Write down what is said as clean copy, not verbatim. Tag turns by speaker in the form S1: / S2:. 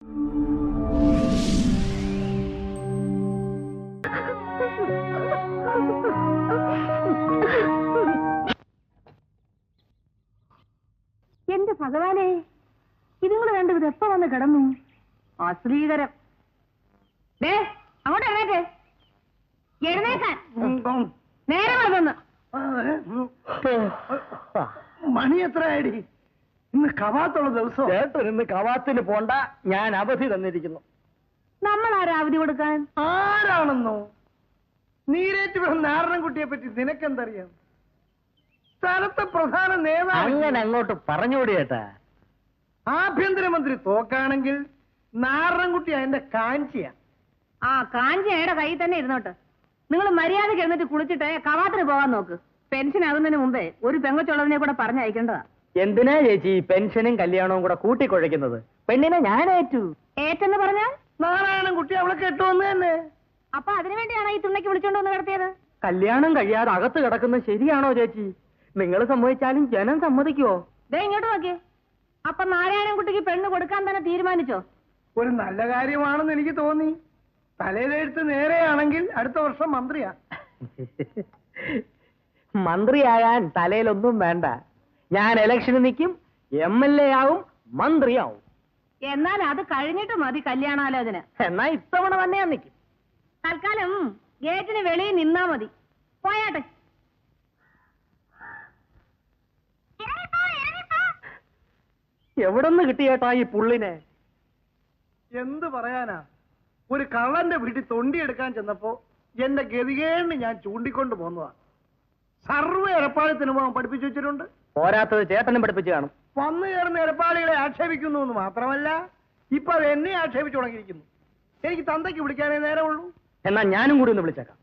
S1: എന്റെ ഭഗവാനെ, ഇതുങ്ങൾ രണ്ടുപേരും എപ്പ വന്ന് കിടന്നു? അശ്രീകരം. അങ്ങോട്ട് എഴുന്നേറ്റ്, എഴുന്നേക്കാൻ നേരെ വന്നു.
S2: മണി എത്രയായി? ഇന്ന് കവാത്തുള്ള ദിവസം. ചേട്ടൻ ഇന്ന് കവാത്തിന് പോണ്ട, ഞാൻ അവധി തന്നിരിക്കുന്നു.
S1: നമ്മൾ ആരാ അവധി കൊടുക്കാൻ?
S2: ആരാണെന്നോ? നീരേറ്റുപുരം നാരായണൻകുട്ടിയെ പറ്റി നിനക്കെന്തറിയാം? സ്ഥലത്തെ പ്രധാന നേതാവ്. അങ്ങനെ അങ്ങോട്ട് പറഞ്ഞുകൂടി ചേട്ടാ. ആഭ്യന്തരമന്ത്രി തോക്കാണെങ്കിൽ നാരായണൻകുട്ടി അതിന്റെ കാഞ്ചിയാ.
S1: ആ കാഞ്ചി അയാളുടെ കയ്യിൽ തന്നെ ഇരുന്നോട്ട്. നിങ്ങൾ മര്യാദയ്ക്ക് എഴുന്നിട്ട് കുളിച്ചിട്ട് കവാത്തിന് പോകാൻ നോക്ക്. പെൻഷൻ ആകുന്നതിന് മുമ്പേ ഒരു പെങ്കൊച്ചുള്ളതിനെ കൂടെ പറഞ്ഞയക്കേണ്ടതാ.
S2: എന്തിനാ ചേച്ചി പെൻഷനും കല്യാണവും കൂടെ കൂട്ടിക്കൊഴിക്കുന്നത്? പെണ്ണിനെ ഞാൻ ഏറ്റു.
S1: ഏറ്റെന്ന് പറഞ്ഞാൽ
S2: നാരായണൻകുട്ടി അവളെ കെട്ടുവന്ന് തന്നെ.
S1: അപ്പൊ അതിനുവേണ്ടിയാണോ ഈ തുണയ്ക്ക് വിളിച്ചോണ്ട് വന്ന് കിടത്തിയത്?
S2: കല്യാണം കഴിയാതെ അകത്ത് കിടക്കുന്നത് ശരിയാണോ ചേച്ചി? നിങ്ങൾ സമ്മതിച്ചാലും ജനം സമ്മതിക്കുവോ?
S1: ഇങ്ങോട്ട് നോക്കിയേ. അപ്പൊ നാരായണൻകുട്ടിക്ക് പെണ്ണ് കൊടുക്കാൻ തന്നെ തീരുമാനിച്ചോ?
S2: ഒരു നല്ല കാര്യമാണെന്ന് എനിക്ക് തോന്നി. തലയിലെഴുത്ത് നേരെയാണെങ്കിൽ അടുത്ത വർഷം മന്ത്രിയാ. മന്ത്രിയാകാൻ തലയിലൊന്നും വേണ്ട. ഞാൻ ഇലക്ഷന് നിൽക്കും, MLA ആവും, മന്ത്രിയാവും.
S1: എന്നാൽ അത് കഴിഞ്ഞിട്ട് മതി കല്യാണാലോചന.
S2: എന്നാ ഇത്തവണ തന്നെ ഞാൻ നിൽക്കും.
S1: തൽക്കാലം ഗേറ്റിന് വെളിയിൽ നിന്നാ മതി. പോയാട്ടെ.
S2: എവിടെന്ന് കിട്ടിയേട്ടാ ഈ പുള്ളിനെ? എന്ത് പറയാനാ? ഒരു കള്ളന്റെ വീട്ടിൽ തൊണ്ടിയെടുക്കാൻ ചെന്നപ്പോ എന്റെ ഗതികേടിന് ഞാൻ ചൂണ്ടിക്കൊണ്ട് പോന്നതാ. സർവ്വ എരപ്പാളത്തിന് പോകാൻ പഠിപ്പിച്ചു വെച്ചിട്ടുണ്ട്. പോരാത്തത് ചേട്ടനും പഠിപ്പിച്ചു കാണും. വന്നു ചേർന്ന് എരപ്പാളികളെ ആക്ഷേപിക്കുന്നു എന്ന് മാത്രമല്ല, ഇപ്പൊ അത് എന്നെ ആക്ഷേപിച്ചു തുടങ്ങിയിരിക്കുന്നു. എനിക്ക് തന്തയ്ക്ക് വിളിക്കാനേ നേരമുള്ളൂ. എന്നാ ഞാനും കൂടി ഒന്ന് വിളിച്ചേക്കാം.